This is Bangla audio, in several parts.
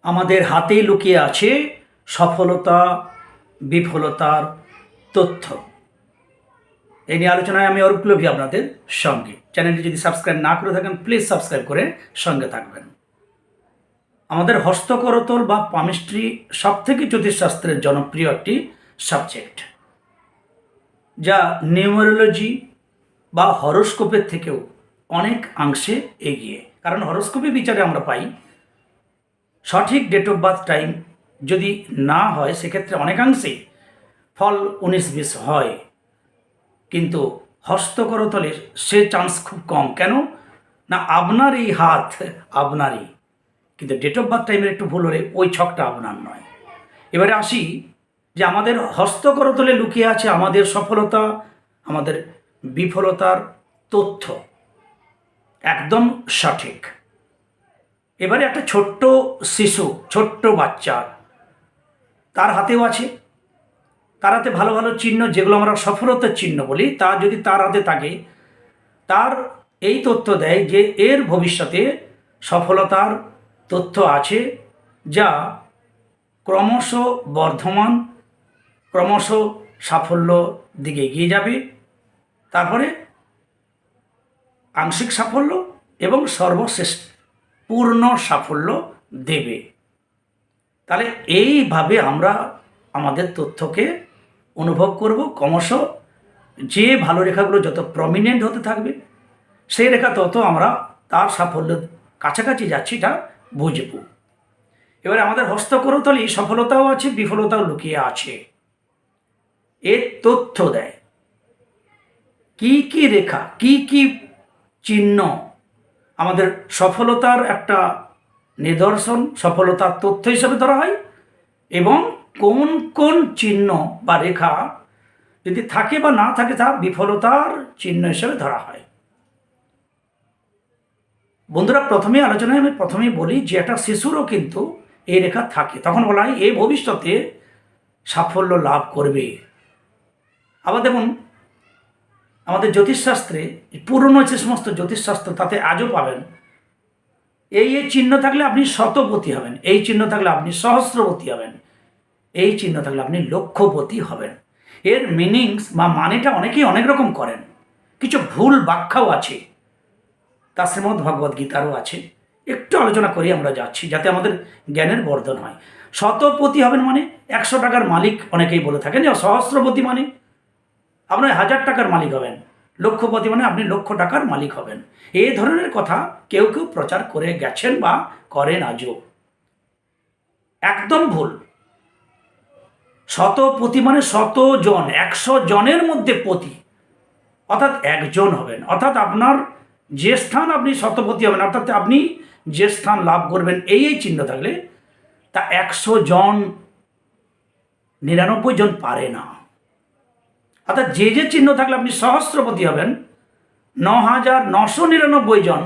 আমাদের হাতেই লুকিয়ে আছে সফলতা বিফলতার তথ্য। এই নিয়ে আলোচনায় আমি অরূপ লোভী আপনাদের সঙ্গে। চ্যানেলটি যদি সাবস্ক্রাইব না করে থাকেন প্লিজ সাবস্ক্রাইব করে সঙ্গে থাকবেন। আমাদের হস্তকরতল বা পামিস্ট্রি সবথেকে জ্যোতিষশাস্ত্রের জনপ্রিয় একটি সাবজেক্ট, যা নিউমেরোলজি বা হরোস্কোপের থেকেও অনেক অংশে এগিয়ে। কারণ হরোস্কোপের বিচারে আমরা পাই সঠিক ডেট অফ বার্থ টাইম যদি না হয় সেক্ষেত্রে অনেকাংশেই ফল 19-20 হয়, কিন্তু হস্তকরতলের সে চান্স খুব কম। কেন না, আপনার এই হাত আপনারই, কিন্তু ডেট অফ বার্থ টাইমের একটু ভুল হলে ওই ছকটা আপনার নয়। এবারে আসি যে আমাদের হস্তকরতলে লুকিয়ে আছে আমাদের সফলতা আমাদের বিফলতার তথ্য, একদম সঠিক। এবারে একটা ছোট্ট শিশু, ছোট্ট বাচ্চা, তার হাতেও আছে, তার হাতে ভালো ভালো চিহ্ন যেগুলো আমরা সফলতার চিহ্ন বলি, তা যদি তার হাতে থাকে, তার এই তথ্য দেয় যে এর ভবিষ্যতে সফলতার তথ্য আছে, যা ক্রমশ বর্ধমান, ক্রমশ সাফল্য দিকে এগিয়ে যাবে, তারপরে আংশিক সাফল্য এবং সর্বশেষ পূর্ণ সাফল্য দেবে। তাহলে এইভাবে আমরা আমাদের তথ্যকে অনুভব করব। ক্রমশ যে ভালো রেখাগুলো যত প্রমিনেন্ট হতে থাকবে, সেই রেখা তত আমরা তার সাফল্যের কাছাকাছি যাচ্ছি এটা বুঝব। এবারে আমাদের হস্তকরতলে সফলতাও আছে, বিফলতাও লুকিয়ে আছে। এর তথ্য দেয় কি কি রেখা, কি কি চিহ্ন আমাদের সফলতার একটা নিদর্শন, সফলতার তথ্য হিসেবে ধরা হয়, এবং কোন কোন চিহ্ন বা রেখা যদি থাকে বা না থাকে তা বিফলতার চিহ্ন হিসেবে ধরা হয়। বন্ধুরা, আমি প্রথমেই বলি যে একটা শিশুরও কিন্তু এই রেখা থাকে, তখন বলা হয় এই ভবিষ্যতে সাফল্য লাভ করবে। আবার দেখুন, আমাদের জ্যোতিষশাস্ত্রে পুরনো যে সমস্ত জ্যোতিষশাস্ত্র তাতে আজও পাবেন এই চিহ্ন থাকলে আপনি শতপতি হবেন, এই চিহ্ন থাকলে আপনি সহস্রপতি হবেন, এই চিহ্ন থাকলে আপনি লক্ষপতি হবেন। এর মিনিংস বা মানেটা অনেকেই অনেক রকম করেন, কিছু ভুল ব্যাখ্যাও আছে, তা শ্রীমদ্ ভগবদ্ গীতারও আছে। একটু আলোচনা করি আমরা যাচ্ছি, যাতে আমাদের জ্ঞানের বর্ধন হয়। শতপতি হবেন মানে 100 টাকার মালিক অনেকেই বলে থাকেন, যে সহস্রপতি মানে আপনার 1000 টাকার মালিক হবেন, লক্ষপতি মানে আপনি লক্ষ টাকার মালিক হবেন। এই ধরনের কথা কেউ কেউ প্রচার করে গেছেন বা করেন আজও, একদম ভুল। শতপতি মানে 100 জন, 100 জনের মধ্যে পতি, অর্থাৎ একজন হবেন। অর্থাৎ আপনার যে স্থান আপনি শতপতি হবেন, অর্থাৎ আপনি যে স্থান লাভ করবেন এই চিহ্ন থাকলে তা 100 জন 99 জন পারে না। অর্থাৎ যে চিহ্ন থাকলে আপনি সহস্রপতি হবেন, 9999 জন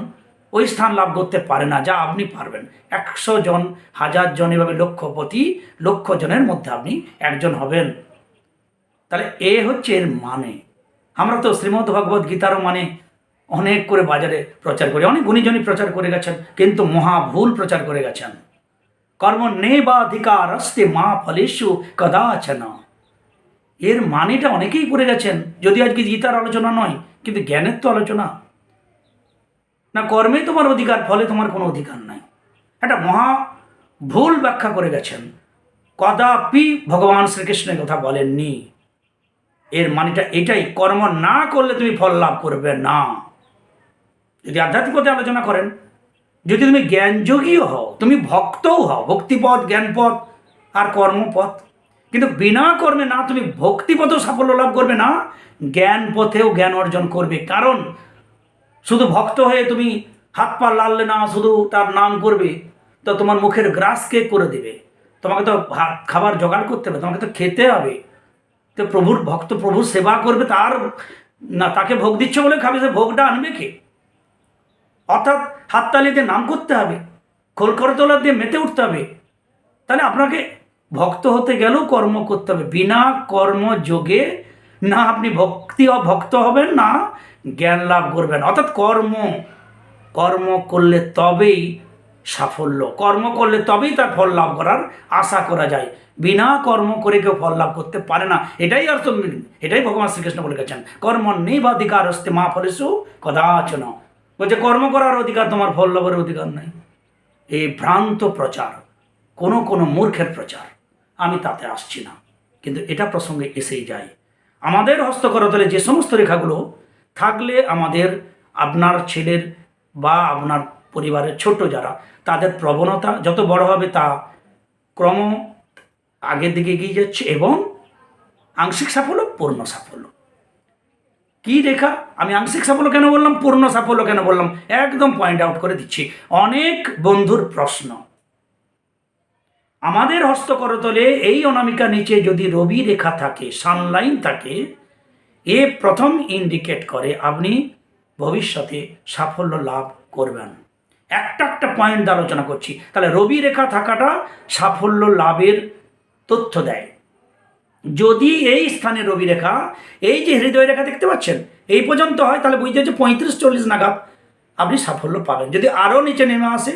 ওই স্থান লাভ করতে পারে না যা আপনি পারবেন। 100 জন, 1000 জন, এভাবে লক্ষপতি, লক্ষ জনের মধ্যে আপনি একজন হবেন। তাহলে এ হচ্ছে এর মানে। আমরা তো শ্রীমদ্ ভগবদ্ গীতারও মানে অনেক করে বাজারে প্রচার করি, অনেক গুণীজনী প্রচার করে গেছেন, কিন্তু মহা ভুল প্রচার করে গেছেন। কর্ম নেবাধিকার আস্তে মা ফলেষু কদাচন, এর মানেটা অনেকেই করে গেছেন। যদি আজকে গীতার আলোচনা নয়, কিন্তু জ্ঞানের তো আলোচনা না। কর্মে তোমার অধিকার, ফলে তোমার কোনো অধিকার নাই, একটা মহা ভুল ব্যাখ্যা করে গেছেন। কদাপি ভগবান শ্রীকৃষ্ণের কথা বলেননি। এর মানেটা এটাই, কর্ম না করলে তুমি ফল লাভ করবে না। যদি আধ্যাত্মিকতা আলোচনা করেন, যদি তুমি জ্ঞানযোগীও হও, তুমি ভক্তও হও, ভক্তিপথ, জ্ঞানপথ আর কর্মপথ, কিন্তু বিনা কর্মে না তুমি ভক্তিপথেও সাফল্য লাভ করবে না, জ্ঞান পথেও জ্ঞান অর্জন করবে। কারণ শুধু ভক্ত হয়ে তুমি হাত পা লাড়লে না, শুধু তার নাম করবে, তো তোমার মুখের গ্রাস কে করে দেবে? তোমাকে তো খাবার জোগাড় করতে হবে, তোমাকে তো খেতে হবে। তো প্রভুর ভক্ত প্রভুর সেবা করবে, তার না তাকে ভোগ দিচ্ছ বলে খাবে, সে ভোগটা আনবে কে? অর্থাৎ হাততালি দিয়ে নাম করতে হবে, খোলকরতলা দিয়ে মেতে উঠতে হবে। তাহলে আপনাকে ভক্ত হতে গেলেও কর্ম করতে হবে। বিনা কর্মযোগে না আপনি ভক্ত হবেন, না জ্ঞান লাভ করবেন। অর্থাৎ কর্ম করলে তবেই সাফল্য। কর্ম করলে তবেই তার ফল লাভ করার আশা করা যায়, বিনা কর্ম করে কেউ ফল লাভ করতে পারে না। এটাই অর্থ, এটাই ভগবান শ্রীকৃষ্ণ বলে গেছেন, কর্ম নিবাধিকার হস্তে মা ফলেষু কদাচন। বলছে কর্ম করার অধিকার, তোমার ফল লাভের অধিকার নাই। এই ভ্রান্ত প্রচার, কোনো মূর্খের প্রচার, আমি তাতে আসছি না, কিন্তু এটা প্রসঙ্গে এসেই যায়। আমাদের হস্তকরতলে যে সমস্ত রেখাগুলো থাকলে আমাদের, আপনার ছেলের বা আপনার পরিবারের ছোট যারা, তাদের প্রবণতা যত বড় হবে তা ক্রম আগের দিকে এগিয়ে যাচ্ছে, এবং আংশিক সাফল্য, পূর্ণ সাফল্য। কি রেখা, আমি আংশিক সাফল্য কেন বললাম, পূর্ণ সাফল্য কেন বললাম, একদম পয়েন্ট আউট করে দিচ্ছি। অনেক বন্ধুর প্রশ্ন, আমাদের হস্তকরতলে এই অনামিকা নিচে যদি রবি রেখা থাকে, সানলাইন থাকে, এ প্রথম ইন্ডিকেট করে আপনি ভবিষ্যতে সাফল্য লাভ করবেন। একটা পয়েন্ট আলোচনা করছি। তাহলে রবি রেখা থাকাটা সাফল্য লাভের তথ্য দেয়। যদি এই স্থানে রবি রেখা, এই যে হৃদয় রেখা দেখতে পাচ্ছেন, এই পর্যন্ত হয়, তাহলে বুঝতে হচ্ছে 35-40 নাগাদ আপনি সাফল্য পাবেন। যদি আরও নিচে নেমে আসে,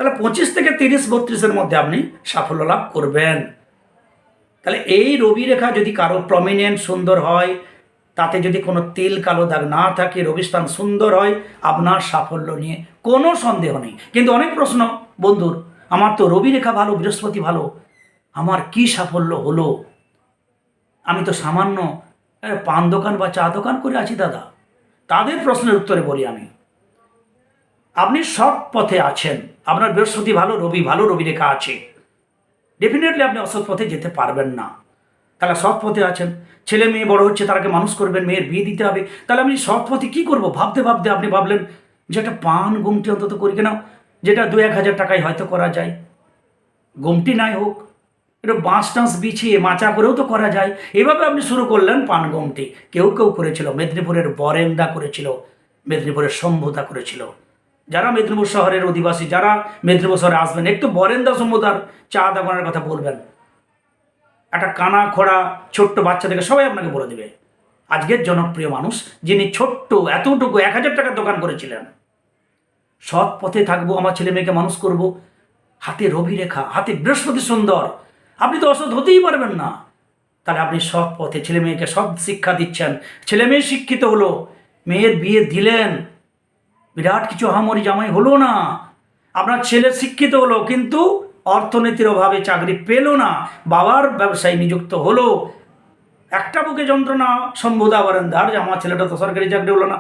তাহলে 25 থেকে 30-32-এর মধ্যে আপনি সাফল্য লাভ করবেন। তাহলে এই রবি রেখা যদি কারো প্রমিনেন্ট সুন্দর হয়, তাতে যদি কোনো তিল কালো দাগ না থাকে, রবিস্থান সুন্দর হয়, আপনার সাফল্য নিয়ে কোনো সন্দেহ নেই। কিন্তু অনেক প্রশ্ন বন্ধুর, আমার তো রবি রেখা ভালো, বৃহস্পতি ভালো, আমার কি সাফল্য হলো? আমি তো সামান্য পান দোকান বা চা দোকান করে আছি দাদা। তাদের প্রশ্নের উত্তরে বলি আমি, আপনি সৎ পথে আছেন, আপনার বৃহস্পতি ভালো, রবি ভালো, রবি রেখা আছে, ডেফিনেটলি আপনি অসৎ পথে যেতে পারবেন না। তাহলে সৎ পথে আছেন, ছেলে মেয়ে বড় হচ্ছে, তারাকে মানুষ করবেন, মেয়ের বিয়ে দিতে হবে। তাহলে আপনি সৎ পথে কী করবো ভাবতে ভাবতে আপনি ভাবলেন যে একটা পান গুমটি অন্তত করি কেন, যেটা 2-1 হাজার টাকায় হয়তো করা যায়। গুমটি নাই হোক, একটু বাঁশ টাঁশ বিছিয়ে মাচা করেও তো করা যায়। এভাবে আপনি শুরু করলেন পান গুমটি। কেউ করেছিল, মেদিনীপুরের বরেন্দা করেছিল, মেদিনীপুরের শম্ভুদা করেছিল। যারা মেদিনীপুর শহরের অধিবাসী, যারা মেদিনীপুর শহরে আসবেন, একটু বরেন্দা শম্ভুদার চা দোকানের কথা বলবেন। একটা কানা খোড়া ছোট্ট বাচ্চা থেকে সবাই আপনাকে বলে দেবে। আজকের জনপ্রিয় মানুষ, যিনি ছোট্ট এতটুকু 1,000 টাকার দোকান করেছিলেন। সৎ পথে থাকবো, আমার ছেলে মেয়েকে মানুষ করব, হাতে রবি রেখা, হাতে বৃহস্পতি সুন্দর, আপনি তো অসৎ হতেই পারবেন না। তাহলে আপনি সৎ পথে ছেলে মেয়েকে সৎ শিক্ষা দিচ্ছেন, ছেলে মেয়ে শিক্ষিত হলো, মেয়ের বিয়ে দিলেন, বিরাট কিছু আহামরি জামাই হলো না। আপনার ছেলে শিক্ষিত হলো, কিন্তু অর্থনীতির অভাবে চাকরি পেল না, বাবার ব্যবসায় নিযুক্ত হলো। একটা বুকে যন্ত্রণা শম্ভুদা বরেন্দার যে আমার ছেলেটা তো সরকারি চাকরি হলো না,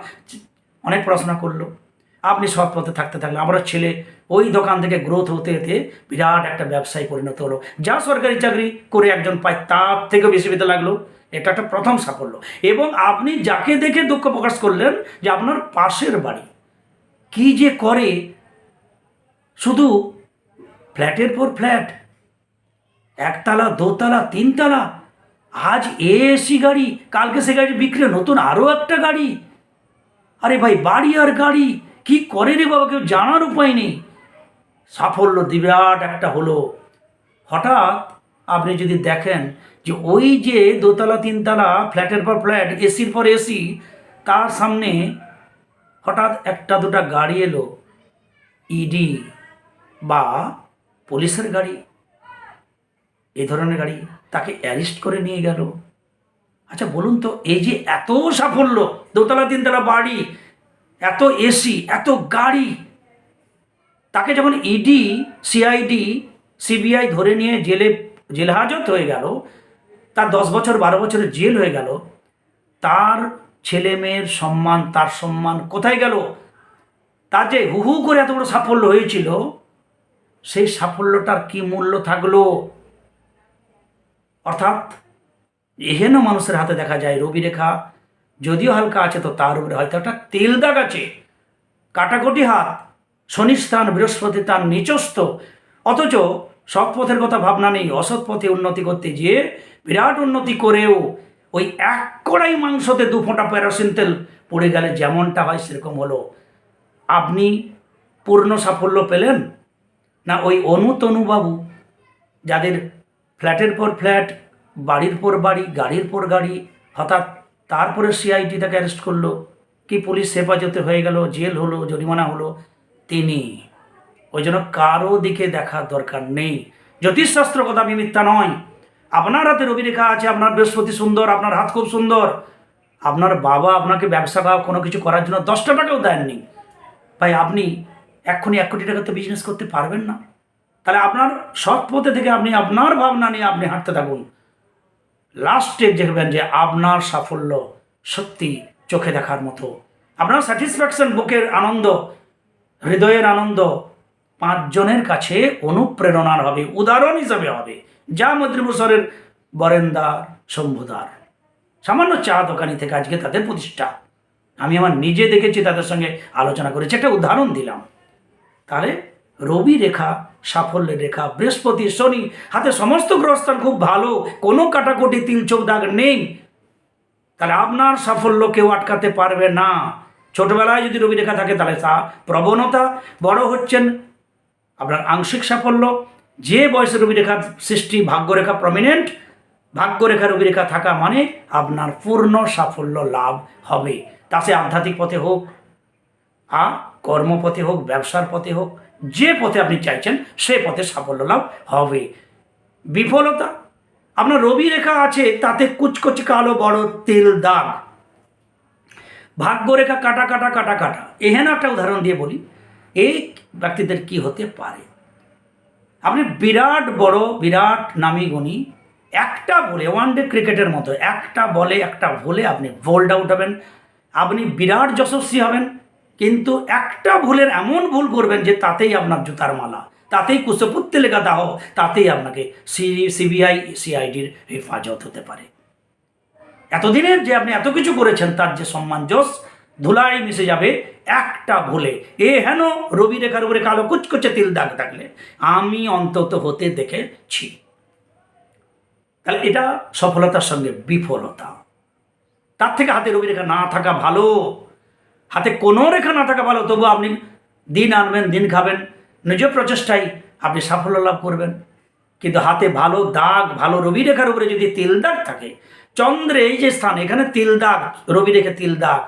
অনেক পড়াশোনা করলো। আপনি সৎ পথে থাকতে থাকলে আমার ছেলে ওই দোকান থেকে গ্রোথ হতে হতে বিরাট একটা ব্যবসায় পরিণত হলো। যা সরকারি চাকরি করে একজন পায়, তার থেকে বেশি পেতে লাগলো। এটা একটা প্রথম সাফল্য। এবং আপনি যাকে দেখে দুঃখ প্রকাশ করলেন যে আপনার পাশের বাড়ি কি যে করে, শুধু ফ্ল্যাটের পর ফ্ল্যাট, 1 তলা 2 তলা 3 তলা, আজ এসি গাড়ি, কালকে সে গাড়ি বিক্রি, নতুন আরও একটা গাড়ি। আরে ভাই, বাড়ি আর গাড়ি কি করে রে বাবা, কেউ জানার উপায় নেই। সাফল্য বিরাট একটা হলো। হঠাৎ আপনি যদি দেখেন যে ওই যে 2 তলা 3 তলা ফ্ল্যাটের পর ফ্ল্যাট, এসির পর এসি, তার সামনে হঠাৎ 1-2টা গাড়ি এলো, ইডি বা পুলিশের গাড়ি, এই ধরনের গাড়ি, তাকে অ্যারেস্ট করে নিয়ে গেল। আচ্ছা বলুন তো, এই যে এত সাফল্য, 2 তলা 3 তলা বাড়ি, এত এসি, এত গাড়ি, তাকে যখন ইডি, সিআইডি, সিবিআই ধরে নিয়ে জেল হাজত হয়ে গেল, তার 10 বছর 12 বছরের জেল হয়ে গেল, তার ছেলে মেয়ের সম্মান, তার সম্মান কোথায় গেল? তার যে হু করে এত বড় সাফল্য হয়েছিল, সেই সাফল্যটার কি মূল্য থাকলো? অর্থাৎ এহেন মানুষের হাতে দেখা যায় রবি রেখা যদিও হালকা আছে, তো তার উপরে হয়তো একটা তেল দাগ আছে, কাটাকুটি হাত, শনিস্থান বৃহস্পতি তার নিচস্থ, অথচ সৎ পথের কথা ভাবনা নেই। অসৎ পথে উন্নতি করতে গিয়ে বিরাট উন্নতি করেও ওই 1 কড়াই মাংসতে 2 ফোঁটা প্যারাসিন তেল পড়ে গেলে যেমনটা হয় সেরকম হলো। আপনি পূর্ণ সাফল্য পেলেন না ওই অনুতনুবাবু, যাদের ফ্ল্যাটের পর ফ্ল্যাট, বাড়ির পর বাড়ি, গাড়ির পর গাড়ি, হঠাৎ তারপরে সিআইডি তাকে অ্যারেস্ট করলো, কি পুলিশ হেফাজতে হয়ে গেল, জেল হলো, জরিমানা হলো, তিনি ওই জন্য কারো দিকে দেখার দরকার নেই। জ্যোতিষশাস্ত্র কথা আমি মিথ্যা নয়। আপনার হাতে রবি রেখা আছে, আপনার বৃহস্পতি সুন্দর, আপনার হাত খুব সুন্দর, আপনার বাবা আপনাকে ব্যবসা বা কোনো কিছু করার জন্য 10টা টাকাও দেননি, ভাই আপনি এক্ষুনি 1 কোটি টাকা তো বিজনেস করতে পারবেন না। তাহলে আপনার সৎ পথে থেকে আপনি আপনার ভাবনা নিয়ে আপনি হাঁটতে থাকুন। লাস্টে দেখবেন যে আপনার সাফল্য সত্যি চোখে দেখার মতো। আপনার স্যাটিসফ্যাকশন, বুকের আনন্দ, হৃদয়ের আনন্দ 5 জনের কাছে অনুপ্রেরণার হবে, উদাহরণ হিসাবে হবে। যা মন্ত্রিমশরের বরেন্দার, শম্ভুদার, সামান্য চা দোকানি থেকে আজকে তাদের প্রতিষ্ঠা, আমি আমার নিজে দেখেছি, তাদের সঙ্গে আলোচনা করেছি, একটা উদাহরণ দিলাম। তাহলে রবি রেখা সাফল্যের রেখা, বৃহস্পতি শনি হাতে সমস্ত গ্রহস্থান খুব ভালো, কোনো কাটাকুটি তিল চোখ দাগ নেই, তাহলে আপনার সাফল্য কেউ আটকাতে পারবে না। ছোটবেলায় যদি রবি রেখা থাকে তাহলে তা প্রবণতা, বড় হচ্ছেন আপনার আংশিক সাফল্য। যে বয়সে রবি রেখার সৃষ্টি, ভাগ্যরেখা প্রমিনেন্ট, ভাগ্যরেখা রবি রেখা থাকা মানে আপনার পূর্ণ সাফল্য লাভ হবে। তা সে আধ্যাত্মিক পথে হোক, কর্মপথে হোক, ব্যবসার পথে হোক, যে পথে আপনি চাইছেন সে পথে সাফল্য লাভ হবে। বিফলতা, আপনার রবি রেখা আছে তাতে কুচকুচে কালো বড় তেল দাগ, ভাগ্যরেখা কাটা কাটা কাটা কাটা। এহেন একটা উদাহরণ দিয়ে বলি, এই ব্যক্তিদের কি হতে পারে। আপনি বিরাট বড়, বিরাট নামি গুণী, একটা বলে, ওয়ানডে ক্রিকেটের মতো একটা বলে একটা ভুলে আপনি বোল্ড আউট হবেন, আপনি বিরাট যশস্বী হবেন, কিন্তু একটা ভুলের এমন ভুল করবেন যে তাতেই আপনার জুতার মালা, তাতেই কুশপুত্তে লেখা দাহ, তাতেই আপনাকে সিবিআই সিআইডির হেফাজত হতে পারে। এতদিনের যে আপনি এত কিছু করেছেন তার যে সম্মান যশ ধুলাই মিশে যাবে একটা ভুলে। হেন রবি রেখার উপরে কালো কুচকুচে তিল দাগ থাকলে আমি অন্তত হতে দেখেছি। তাহলে এটা সফলতার সঙ্গে বিফলতা। তার থেকে হাতে রবি রেখা না থাকা ভালো, হাতে কোনো রেখা না থাকা ভালো, তবু আপনি দিন আনবেন, দিন খাবেন, নিজ প্রচেষ্টায় আপনি সাফল্য লাভ করবেন। কিন্তু হাতে ভালো দাগ, ভালো রবি রেখার উপরে যদি তিল দাগ থাকে, চন্দ্রে এই যে স্থান, এখানে তিল দাগ, রবি রেখে তিল দাগ,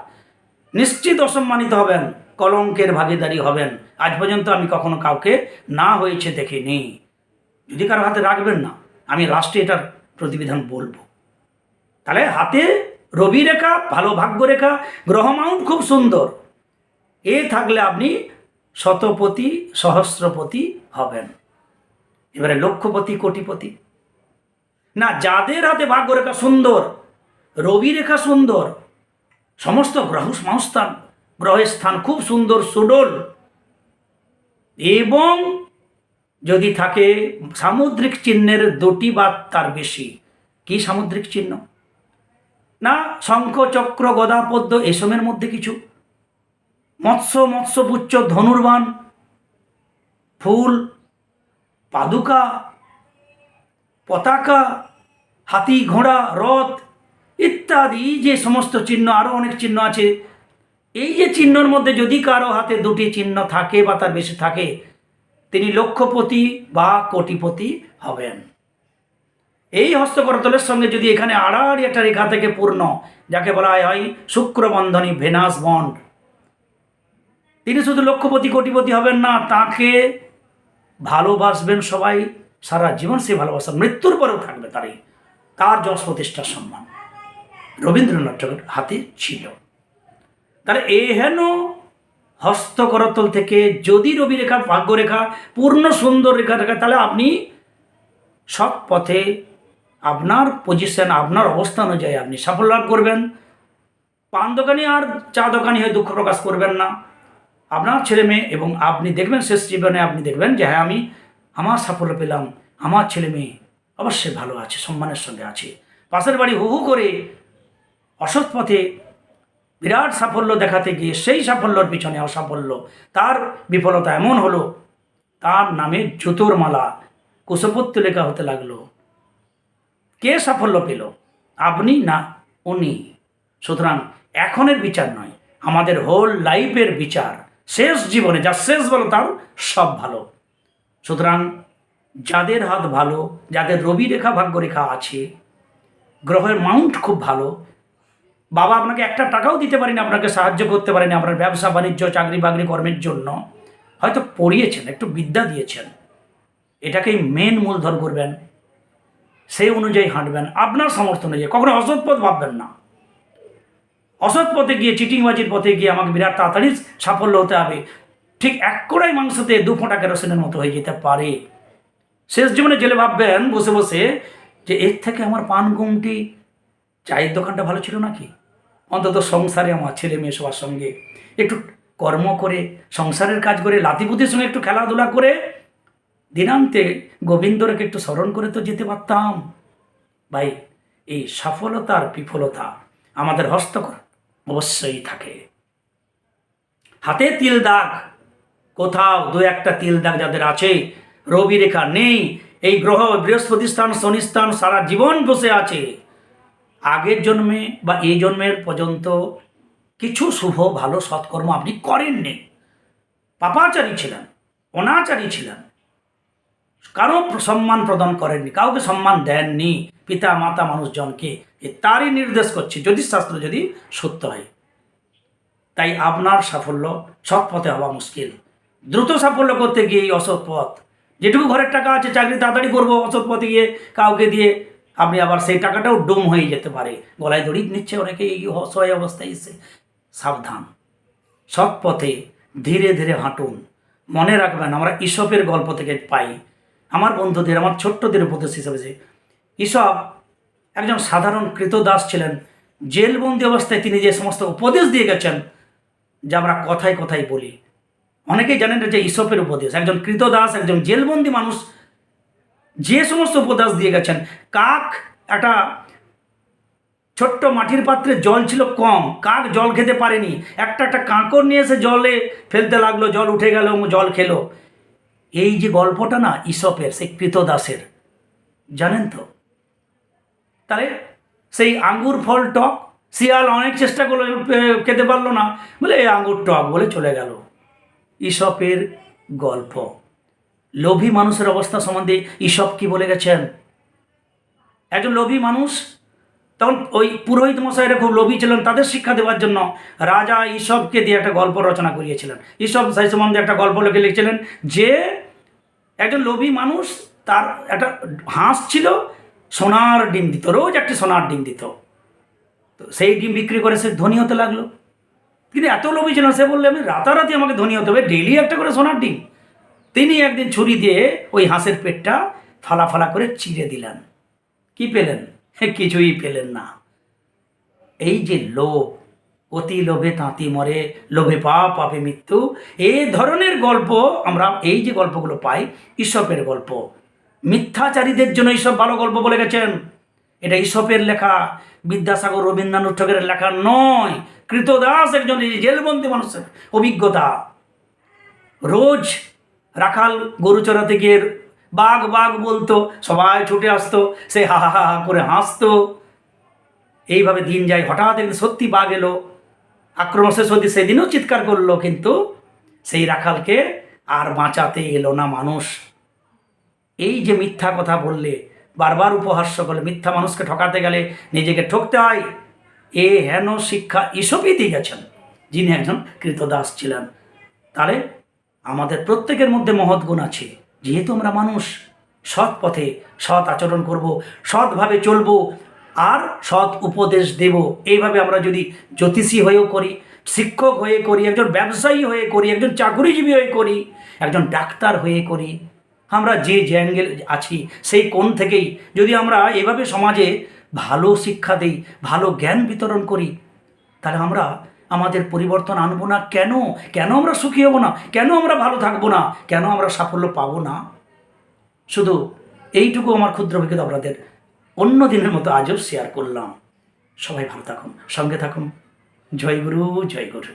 নিশ্চিত অসম্মানিত হবেন, কলঙ্কের ভাগিদারি হবেন। আজ পর্যন্ত আমি কখনো কাউকে না হয়েছে দেখিনি। যদি কারো হাতে রাখবেন না, আমি লাস্টে এটার প্রতিবিধান বলবো। তাহলে হাতে রবি রেখা, ভালো ভাগ্য রেখা, গ্রহ মাউন্ট খুব সুন্দর, এ থাকলে আপনি শতপতি সহস্রপতি হবেন। এবারে লক্ষপতি কোটিপতি না, যাদের হাতে ভাগ্য রেখা সুন্দর, রবি রেখা সুন্দর, সমস্ত গ্রহের স্থান খুব সুন্দর সুডল, এবং যদি থাকে সামুদ্রিক চিহ্নের 2টি বা তার বেশি। কি সামুদ্রিক চিহ্ন? না শঙ্খ চক্র গদা পদ্ম এসবের মধ্যে কিছু, মৎস্যপুচ্ছ ধনুর্বাণ, ফুল, পাদুকা, পতাকা, হাতি ঘোড়া রথ ইত্যাদি যে সমস্ত চিহ্ন, আরও অনেক চিহ্ন আছে। এই যে চিহ্নর মধ্যে যদি কারো হাতে 2টি চিহ্ন থাকে বা তার বেশি থাকে, তিনি লক্ষপতি বা কোটিপতি হবেন। এই হস্তকরতলের সঙ্গে যদি এখানে আড়াআড়ি একটা রেখা থেকে পূর্ণ, যাকে বলা হয় শুক্রবন্ধনী ভেনাস বন্ড, তিনি শুধু লক্ষপতি কোটিপতি হবেন না, তাকে ভালোবাসবেন সবাই সারা জীবন। সে ভালোবাসা মৃত্যুর পরেও থাকবে তার যশ প্রতিষ্ঠার সম্মান রবীন্দ্রনাথ ঠাকুর হাতে ছিল। তাহলে হেন হস্তকরতল থেকে যদি রবি রেখা, ভাগ্যরেখা, পূর্ণ সুন্দর রেখা থাকে, তাহলে আপনি সৎ পথে আপনার পজিশন, আপনার অবস্থা অনুযায়ী আপনি সাফল্য লাভ করবেন। পান দোকানি আর চা দোকানি হয়ে দুঃখ প্রকাশ করবেন না। আপনার ছেলে মেয়ে, এবং আপনি দেখবেন শেষ জীবনে আপনি দেখবেন যে হ্যাঁ, আমি আমার সাফল্য পেলাম, আমার ছেলে মেয়ে অবশ্যই ভালো আছে, সম্মানের সঙ্গে আছে। পাশের বাড়ি হু হু করে অসৎ পথে বিরাট সাফল্য দেখাতে গিয়ে সেই সাফল্যর পিছনে অসাফল্য, তার বিফলতা এমন হলো, তার নামে জুতোর মালা কুশপুত্ত লেখা হতে লাগলো। কে সাফল্য পেল? আপনি না উনি? সুতরাং এখনের বিচার নয়, আমাদের হোল লাইফের বিচার, শেষ জীবনে যা শেষ বলো তার সব ভালো। সুতরাং যাদের হাত ভালো, যাদের রবি রেখা ভাগ্য রেখা আছে, গ্রহের মাউন্ট খুব ভালো, বাবা আপনাকে একটা টাকাও দিতে পারেনি, আপনাকে সাহায্য করতে পারেনি আপনার ব্যবসা বাণিজ্য চাকরি বাকরি কর্মের জন্য, হয়তো পড়িয়েছেন, একটু বিদ্যা দিয়েছেন, এটাকেই মেন মূলধন করবেন, সেই অনুযায়ী হাঁটবেন আপনার সামর্থ্য অনুযায়ী। কখনো অসৎ পথ ভাববেন না। অসৎ পথে গিয়ে, চিটিংবাজির পথে গিয়ে আমাকে বিরাট তাড়াতাড়ি সাফল্য হতে হবে, ঠিক এক কড়াই মাংসতে 2 ফোঁটা কেরোসিনের মতো হয়ে যেতে পারে। শেষ জীবনে জেলে ভাববেন বসে বসে যে এর থেকে আমার পান গুমটি, চায়ের দোকানটা ভালো ছিল নাকি। অন্তত সংসারে আমার ছেলে মেয়ে সবার সঙ্গে একটু কর্ম করে, সংসারের কাজ করে, লাতিপুতির সঙ্গে একটু খেলাধুলা করে, দিনান্তে গোবিন্দরকে একটু স্মরণ করে তো যেতে পারতাম। ভাই, এই সফলতা আর বিফলতা আমাদের হস্তকর অবশ্যই থাকে। হাতে তিল দাগ, কোথাও 2-1টা তিল দাগ যাদের আছে, রবি রেখা নেই, এই গ্রহ বৃহস্পতি স্থান, শনি স্থান সারা জীবন বসে আছে, আগের জন্মে বা এই জন্মের পর্যন্ত কিছু শুভ ভালো সৎকর্ম আপনি করেননি, পাপাচারী ছিলেন, অনাচারী ছিলেন, কারো সম্মান প্রদান করেননি, কাউকে সম্মান দেননি, পিতা মাতা মানুষজনকে, তারই নির্দেশ করছে জ্যোতিষশাস্ত্র যদি সত্য হয়। তাই আপনার সাফল্য সৎ পথে হওয়া মুশকিল। দ্রুত সাফল্য করতে গিয়ে এই অসৎ পথ, যেটুকু ঘরের টাকা আছে চাকরি তাড়াতাড়ি করবো, অসৎ পথে গিয়ে কাউকে দিয়ে আপনি আবার সেই টাকাটাও ডুম হয়ে যেতে পারে, গলায় দড়ি নিচ্ছে অনেকে এই অসহায় অবস্থায় এসে। সাবধান, সৎ পথে ধীরে ধীরে হাঁটুন। মনে রাখবেন, আমরা ঈশপের গল্প থেকে পাই, আমার বন্ধুদের, আমার ছোট্টদের উপদেশ হিসেবে, যে ঈশপ একজন সাধারণ কৃতদাস ছিলেন। জেলবন্দি অবস্থায় তিনি যে সমস্ত উপদেশ দিয়ে গেছেন, যা আমরা কথায় কথায় বলি, অনেকেই জানেন যে ঈশপের উপদেশ, একজন কৃতদাস, একজন জেলবন্দি মানুষ যে সমস্ত উপদেশ দিয়ে গেছেন। কাক, একটা ছোট্ট মাটির পাত্রে জল ছিল কম, কাক জল খেতে পারেনি, একটা কাঁকড় নিয়ে এসে জলে ফেলতে লাগলো, জল উঠে গেল, জল খেলো। এই যে গল্পটা না ঈশপের, সেই কৃতদাসের, জানেন তো? তাহলে সেই আঙ্গুর ফল টক, শিয়াল অনেক চেষ্টা করলো, খেতে পারলো না, বলে এই আঙ্গুর টক বলে চলে গেল। ঈশপের গল্প। লোভী মানুষের অবস্থা সম্বন্ধে ঈশপ কি বলে গেছেন? একজন লোভী মানুষ, তখন ওই পুরোহিত মশাইরা খুব লোভী ছিলেন, তাদের শিক্ষা দেওয়ার জন্য রাজা ঈশপকে দিয়ে একটা গল্প রচনা করিয়েছিলেন। ঈশপ সেই সম্বন্ধে একটা গল্প লিখেছিলেন যে একজন লোভী মানুষ, তার একটা হাঁস ছিল, সোনার ডিম দিত, রোজ একটি সোনার ডিম দিত। তো সেই ডিম বিক্রি করে সে ধনী হতে লাগলো। কিন্তু এত লোভী ছিল, সে বললে আমি রাতারাতি আমাকে ধনী হতে হবে, ডেইলি একটা করে সোনার ডিম। তিনি একদিন ছুরি দিয়ে ওই হাঁসের পেটটা ফালা ফালা করে চিড়ে দিলেন। কি পেলেন? কিছুই পেলেন না। এই যে লোভ, অতি লোভে তাঁতি মরে, লোভে পাপ পাপে মৃত্যু, এই ধরনের গল্প আমরা, এই যে গল্পগুলো পাই, ঈশপের গল্প। মিথ্যাচারীদের জন্য ঈশপ ভালো গল্প বলে গেছেন। এটা ঈশপের লেখা, বিদ্যাসাগর রবীন্দ্রনাথ ঠাকুরের লেখা নয়। কৃতদাস একজন জেলবন্দি মানুষের অভিজ্ঞতা। রোজ রাখাল গরু চড়াতে গিয়ে বাঘ বাঘ বলতো, সবাই ছুটে আসতো, সে হা হা হা করে হাসতো। এইভাবে দিন যায়, হঠাৎ একদিন সত্যি বাঘ এলো, আক্রমণ শেষ হতে সেদিনও চিৎকার করলো, কিন্তু সেই রাখালকে আর বাঁচাতে এলো না মানুষ। এই যে মিথ্যা কথা বললে, বারবার উপহাস্য করলে, মিথ্যা মানুষকে ঠকাতে গেলে নিজেকে ঠকতে হয়, এ হেন শিক্ষা ঈশপই দিয়ে গেছেন, যিনি একজন কৃতদাস ছিলেন। তাহলে আমাদের প্রত্যেকের মধ্যে মহৎ গুণ আছে। যেহেতু আমরা মানুষ, সৎ পথে সৎ আচরণ করব, সৎভাবে চলব, আর সৎ উপদেশ দেব। এইভাবে আমরা যদি জ্যোতিষী হয়েও করি, শিক্ষক হয়ে করি, একজন ব্যবসায়ী হয়ে করি, একজন চাকুরিজীবী হয়ে করি, একজন ডাক্তার হয়ে করি, আমরা যে অ্যাঙ্গেল আছি সেই কোণ থেকেই যদি আমরা এভাবে সমাজে ভালো শিক্ষা দিই, ভালো জ্ঞান বিতরণ করি, তাহলে আমরা আমাদের পরিবর্তন আনবো না। কেন কেন আমরা সুখী হব না? কেন আমরা ভালো থাকবো না? কেন আমরা সাফল্য পাবো না? শুধু এইটুকু আমার ক্ষুদ্র অভিজ্ঞতা আপনাদের অন্য দিনের মতো আজও শেয়ার করলাম। সবাই ভালো থাকুন, সঙ্গে থাকুন। জয় গুরু, জয় গুরু।